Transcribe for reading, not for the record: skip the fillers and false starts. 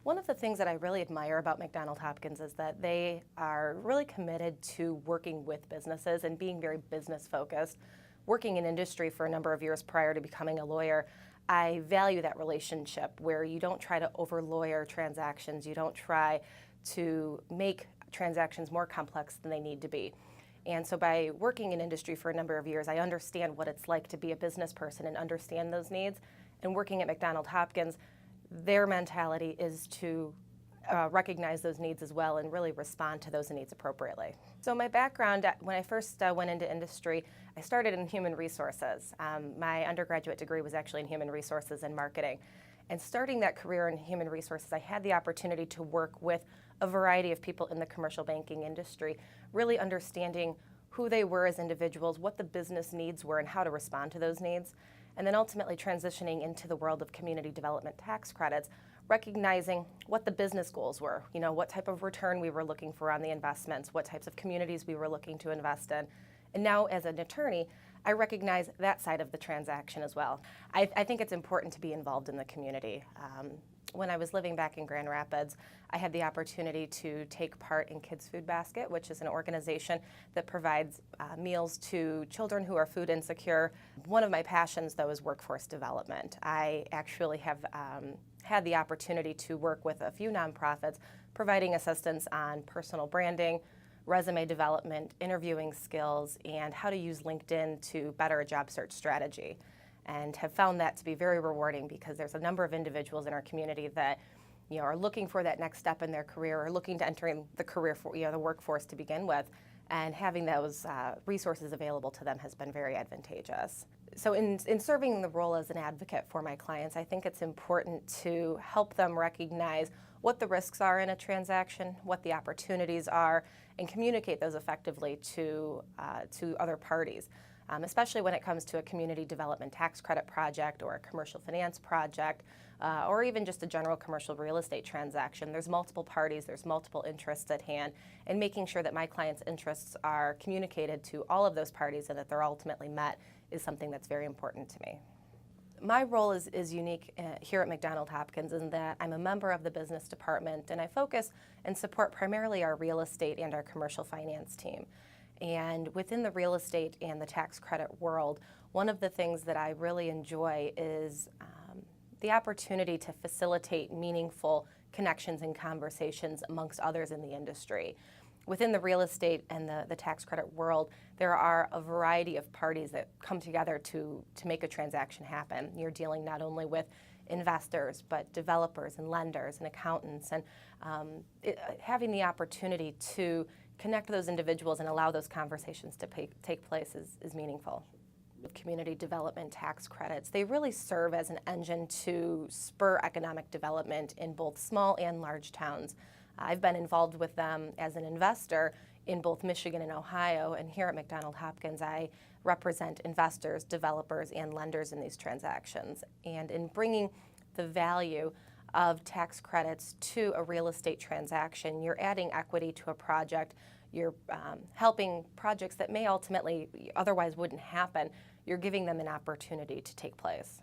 One of the things that I really admire about McDonald Hopkins is that they are really committed to working with businesses and being very business focused. Working in industry for a number of years prior to becoming a lawyer, I value that relationship where you don't try to over-lawyer transactions, you don't try to make transactions more complex than they need to be. And so by working in industry for a number of years, I understand what it's like to be a business person and understand those needs. And working at McDonald Hopkins, their mentality is to recognize those needs as well and really respond to those needs appropriately. So my background, when I first went into industry, I started in human resources. My undergraduate degree was actually in human resources and marketing. And starting that career in human resources, I had the opportunity to work with a variety of people in the commercial banking industry, really understanding who they were as individuals, what the business needs were, and how to respond to those needs. And then ultimately transitioning into the world of community development tax credits, recognizing what the business goals were, what type of return we were looking for on the investments, what types of communities we were looking to invest in. And now as an attorney, I recognize that side of the transaction as well. I think it's important to be involved in the community. When I was living back in Grand Rapids, I had the opportunity to take part in Kids Food Basket, which is an organization that provides meals to children who are food insecure. One of my passions, though, is workforce development. I actually have had the opportunity to work with a few nonprofits providing assistance on personal branding, resume development, interviewing skills, and how to use LinkedIn to better a job search strategy. And have found that to be very rewarding because there's a number of individuals in our community that are looking for that next step in their career or looking to enter the career for the workforce to begin with, and having those resources available to them has been very advantageous. So in serving the role as an advocate for my clients, I think it's important to help them recognize what the risks are in a transaction, what the opportunities are, and communicate those effectively to other parties. Especially when it comes to a community development tax credit project or a commercial finance project, or even just a general commercial real estate transaction. There's multiple parties, there's multiple interests at hand, and making sure that my client's interests are communicated to all of those parties and that they're ultimately met is something that's very important to me. My role is unique here at McDonald Hopkins in that I'm a member of the business department, and I focus and support primarily our real estate and our commercial finance team. And within the real estate and the tax credit world, one of the things that I really enjoy is the opportunity to facilitate meaningful connections and conversations amongst others in the industry. Within the real estate and the tax credit world, there are a variety of parties that come together to make a transaction happen. You're dealing not only with investors, but developers and lenders and accountants, and having the opportunity to connect those individuals and allow those conversations to take place is meaningful. Community development tax credits, they really serve as an engine to spur economic development in both small and large towns. I've been involved with them as an investor in both Michigan and Ohio, and here at McDonald Hopkins I represent investors, developers, and lenders in these transactions. And in bringing the value of tax credits to a real estate transaction, you're adding equity to a project, you're helping projects that may ultimately otherwise wouldn't happen, you're giving them an opportunity to take place.